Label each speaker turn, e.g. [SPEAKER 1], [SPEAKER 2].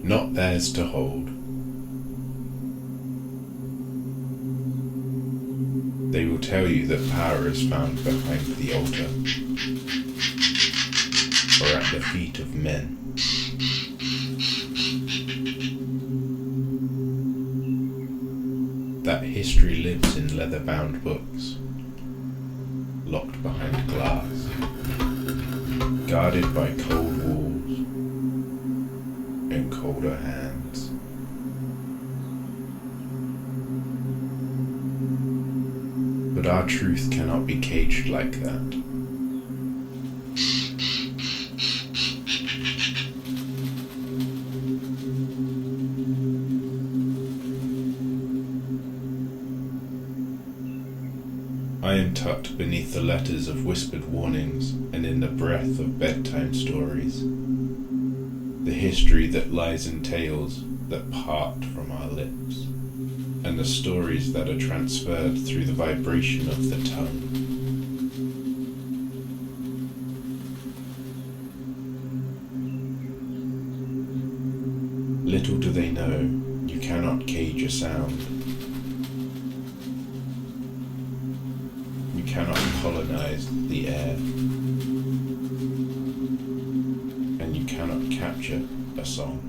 [SPEAKER 1] not theirs to hold. They will tell you that power is found behind the altar, or at the feet of men. That history lives in leather-bound books, locked behind glass, guarded by cold walls and colder hands. But our truth cannot be caged like that. I am tucked beneath the letters of whispered warnings and in the breath of bedtime stories. The history that lies in tales that part from our lips, and the stories that are transferred through the vibration of the tongue. Little do they know, you cannot cage a sound. You cannot colonize the air, and you cannot capture a song.